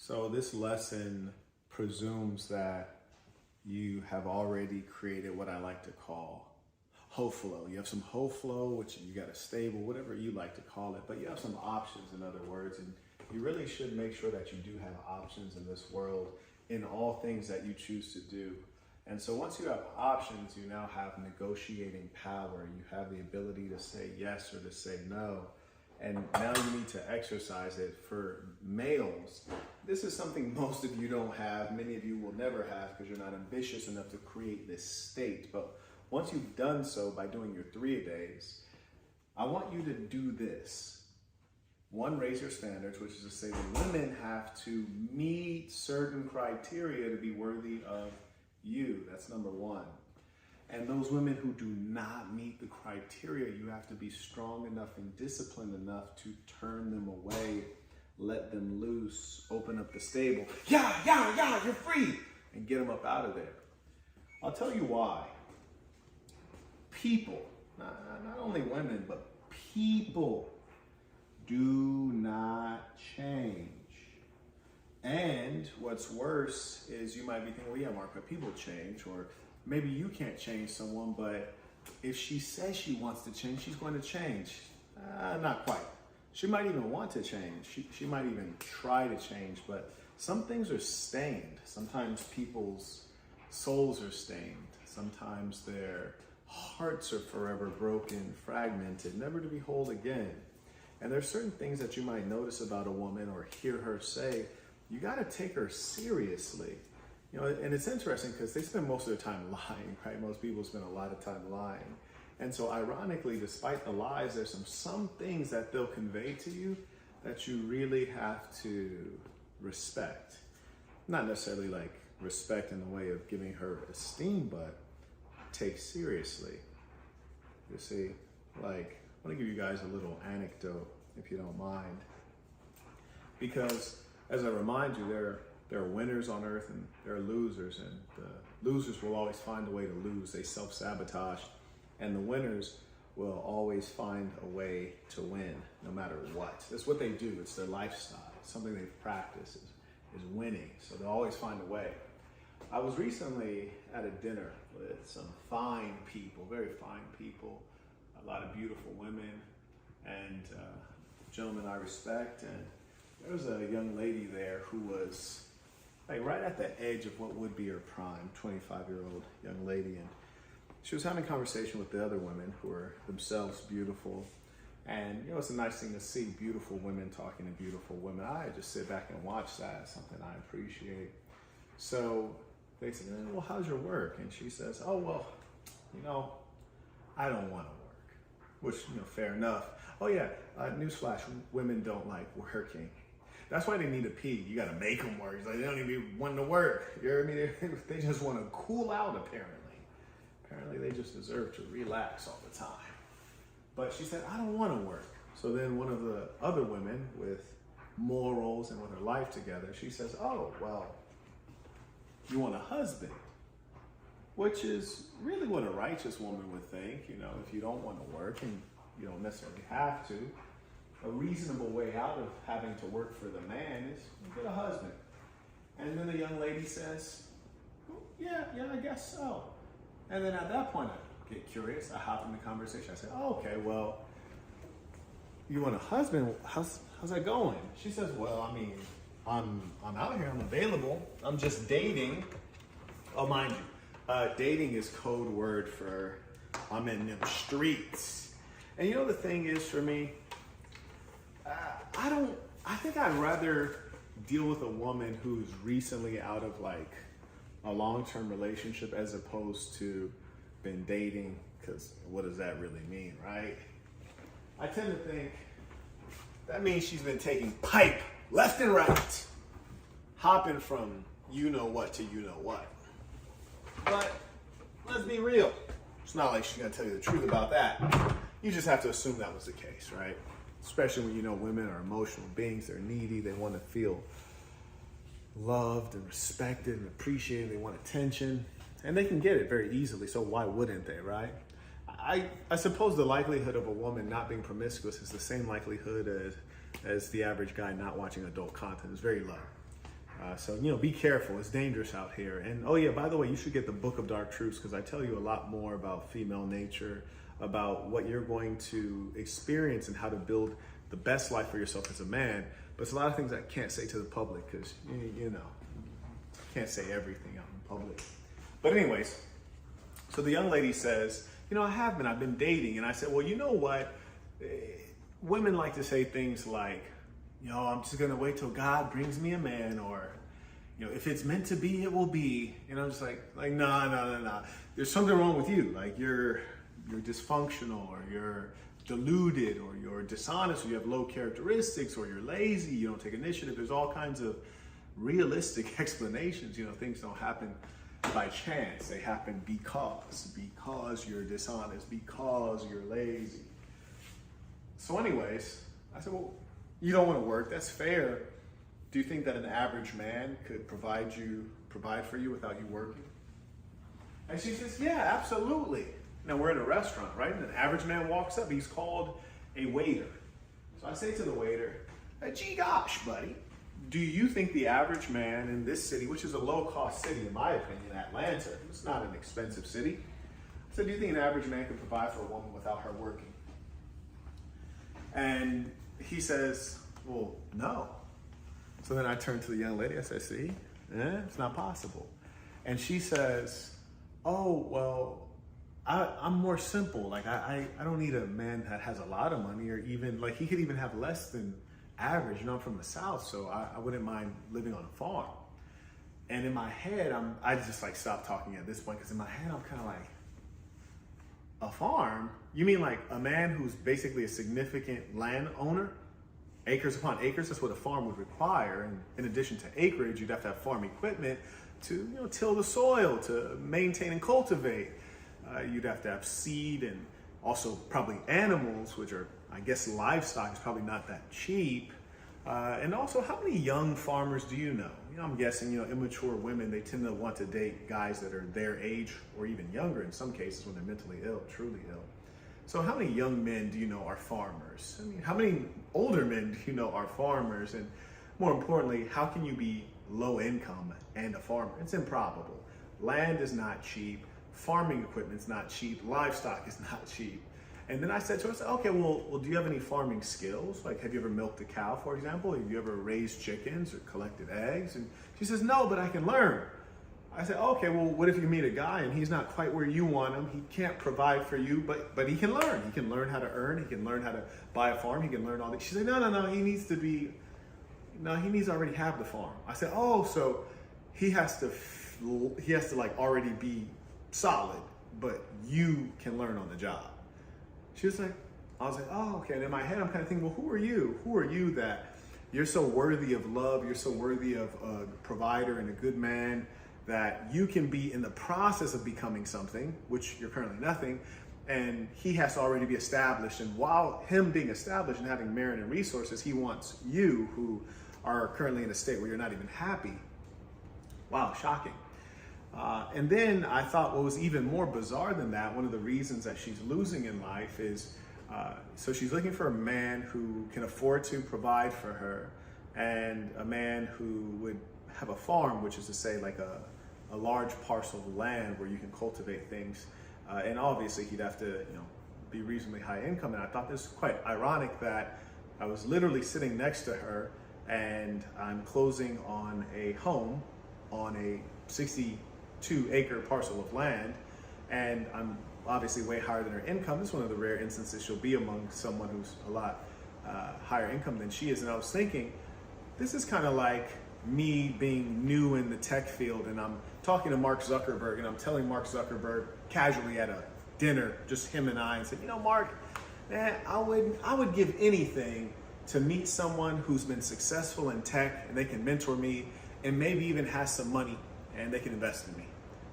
So this lesson presumes that you have already created what I like to call whole flow. You have some whole flow, which you got a stable, whatever you like to call it, but you have some options, in other words, and you really should make sure that you do have options in this world in all things that you choose to do. And so once you have options, you now have negotiating power. You have the ability to say yes or to say no. And now you need to exercise it. For males, this is something most of you don't have. Many of you will never have because you're not ambitious enough to create this state. But once you've done so by doing your 3-a-days, I want you to do this. 1, raise your standards, which is to say the women have to meet certain criteria to be worthy of you. That's number 1. And those women who do not meet the criteria, you have to be strong enough and disciplined enough to turn them away, let them loose, open up the stable. Yeah, you're free. And get them up out of there. I'll tell you why. People, not only women, but people do not change. And what's worse is you might be thinking, well, yeah, Marquett, people change, or maybe you can't change someone, but if she says she wants to change, she's going to change. Not quite. She might even want to change. She might even try to change, but some things are stained. Sometimes people's souls are stained. Sometimes their hearts are forever broken, fragmented, never to be whole again. And there's certain things that you might notice about a woman or hear her say. You got to take her seriously. You know, and it's interesting because they spend most of their time lying, right? Most people spend a lot of time lying. And so ironically, despite the lies, there's some things that they'll convey to you that you really have to respect. Not necessarily like respect in the way of giving her esteem, but take seriously. You see, like, I want to give you guys a little anecdote, if you don't mind. Because as I remind you, there are winners on earth and there are losers, and the losers will always find a way to lose. They self-sabotage, and the winners will always find a way to win, no matter what. That's what they do. It's their lifestyle. It's something they've practiced is winning. So they'll always find a way. I was recently at a dinner with some fine people, very fine people, a lot of beautiful women, and gentlemen I respect. And there was a young lady there who was like right at the edge of what would be her prime, 25-year-old young lady. And she was having a conversation with the other women who are themselves beautiful. And, you know, it's a nice thing to see beautiful women talking to beautiful women. I just sit back and watch that. It's something I appreciate. So they said, well, how's your work? And she says, oh, well, you know, I don't want to work, which, you know, fair enough. Oh, yeah, newsflash, women don't like working. That's why they need a pee. You got to make them work. It's like they don't even want to work. You know what I mean? They just want to cool out, apparently. Apparently, they just deserve to relax all the time. But she said, I don't want to work. So then one of the other women with morals and with her life together, she says, oh, well, you want a husband, which is really what a righteous woman would think. You know, if you don't want to work and you don't necessarily have to, a reasonable way out of having to work for the man is get a husband. And then the young lady says, well, yeah, I guess so. And then at that point, I get curious. I hop in the conversation. I say, oh, okay, well, you want a husband? How's that going? She says, well, I mean, I'm out here. I'm available. I'm just dating. Oh, mind you, dating is code word for I'm in them streets. And you know the thing is for me, I think I'd rather deal with a woman who's recently out of like a long-term relationship as opposed to been dating, because what does that really mean, right? I tend to think that means she's been taking pipe left and right, hopping from you know what to you know what. But let's be real. It's not like she's gonna tell you the truth about that. You just have to assume that was the case, right? Especially when you know women are emotional beings, they're needy, they want to feel loved and respected and appreciated, they want attention, and they can get it very easily, so why wouldn't they, right? I suppose the likelihood of a woman not being promiscuous is the same likelihood as the average guy not watching adult content. Is very low. So, be careful. It's dangerous out here. And, oh yeah, by the way, you should get the Book of Dark Truths, because I tell you a lot more about female nature, about what you're going to experience and how to build the best life for yourself as a man. But it's a lot of things I can't say to the public, because, can't say everything out in public. But anyways, so the young lady says, I've been dating. And I said, well, you know what? Women like to say things like, I'm just going to wait till God brings me a man, or, if it's meant to be, it will be. And I'm just like, no. There's something wrong with you. Like you're dysfunctional, or you're deluded, or you're dishonest, or you have low characteristics, or you're lazy, you don't take initiative. There's all kinds of realistic explanations. Things don't happen by chance. They happen because you're dishonest, because you're lazy. So anyways, I said, well, you don't want to work. That's fair. Do you think that an average man could provide for you without you working? And she says, yeah, absolutely. Now we're in a restaurant, right? And an average man walks up. He's called a waiter. So I say to the waiter, gee gosh, buddy, do you think the average man in this city, which is a low-cost city in my opinion, Atlanta, it's not an expensive city. I said, do you think an average man could provide for a woman without her working? And he says, well, no. So then I turn to the young lady. I said, see, it's not possible. And she says, oh, well, I'm more simple. Like, I don't need a man that has a lot of money, or even, like, he could even have less than average. I'm from the South, so I wouldn't mind living on a farm. And in my head, I just like stopped talking at this point, because in my head, I'm kind of like, a farm? You mean like a man who's basically a significant landowner? Acres upon acres, that's what a farm would require. And in addition to acreage, you'd have to have farm equipment to till the soil, to maintain and cultivate. You'd have to have seed, and also probably animals, which are, I guess, livestock is probably not that cheap. And also, how many young farmers do you know? I'm guessing, immature women, they tend to want to date guys that are their age or even younger in some cases when they're mentally ill, truly ill. So how many young men do you know are farmers? I mean, how many older men do you know are farmers? And more importantly, how can you be low income and a farmer? It's improbable. Land is not cheap. Farming equipment's not cheap. Livestock is not cheap. And then I said to her, okay, well, do you have any farming skills? Like, have you ever milked a cow, for example? Have you ever raised chickens or collected eggs? And she says, no, but I can learn. I said, okay, well, what if you meet a guy and he's not quite where you want him? He can't provide for you, but he can learn. He can learn how to earn. He can learn how to buy a farm. He can learn all that. She said, no, he needs to already have the farm. I said, oh, so he has to like already be solid, but you can learn on the job. She was like, I was like, oh, okay. And in my head, I'm kind of thinking, well, who are you? Who are you that you're so worthy of love? You're so worthy of a provider and a good man that you can be in the process of becoming something, which you're currently nothing, and he has to already be established. And while him being established and having merit and resources, he wants you, who are currently in a state where you're not even happy. Wow, shocking. And then I thought what was even more bizarre than that, one of the reasons that she's losing in life is, so she's looking for a man who can afford to provide for her, and a man who would have a farm, which is to say like a large parcel of land where you can cultivate things. And obviously he'd have to be reasonably high income. And I thought this was quite ironic that I was literally sitting next to her and I'm closing on a home on a 62-acre parcel of land, and I'm obviously way higher than her income. This is one of the rare instances she'll be among someone who's a lot higher income than she is. And I was thinking, this is kind of like me being new in the tech field, and I'm talking to Mark Zuckerberg, and I'm telling Mark Zuckerberg casually at a dinner, just him and I, and said, Mark, man, I would give anything to meet someone who's been successful in tech, and they can mentor me, and maybe even has some money, and they can invest in me.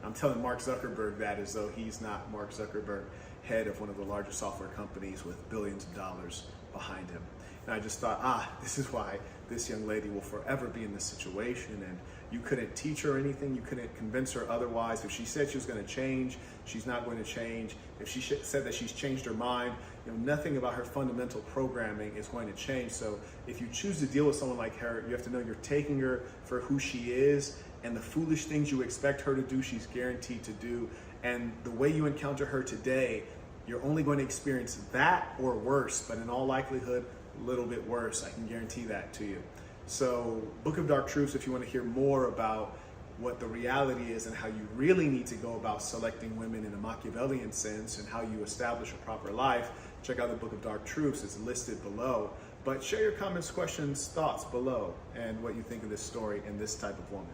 I'm telling Mark Zuckerberg that as though he's not Mark Zuckerberg, head of one of the largest software companies with billions of dollars behind him. And I just thought, this is why this young lady will forever be in this situation. And you couldn't teach her anything. You couldn't convince her otherwise. If she said she was going to change, she's not going to change. If she said that she's changed her mind, nothing about her fundamental programming is going to change. So if you choose to deal with someone like her, you have to know you're taking her for who she is, and the foolish things you expect her to do, she's guaranteed to do. And the way you encounter her today, you're only going to experience that or worse, but in all likelihood, a little bit worse. I can guarantee that to you. So Book of Dark Truths, if you want to hear more about what the reality is and how you really need to go about selecting women in a Machiavellian sense and how you establish a proper life, check out the Book of Dark Truths. It's listed below. But share your comments, questions, thoughts below, and what you think of this story and this type of woman.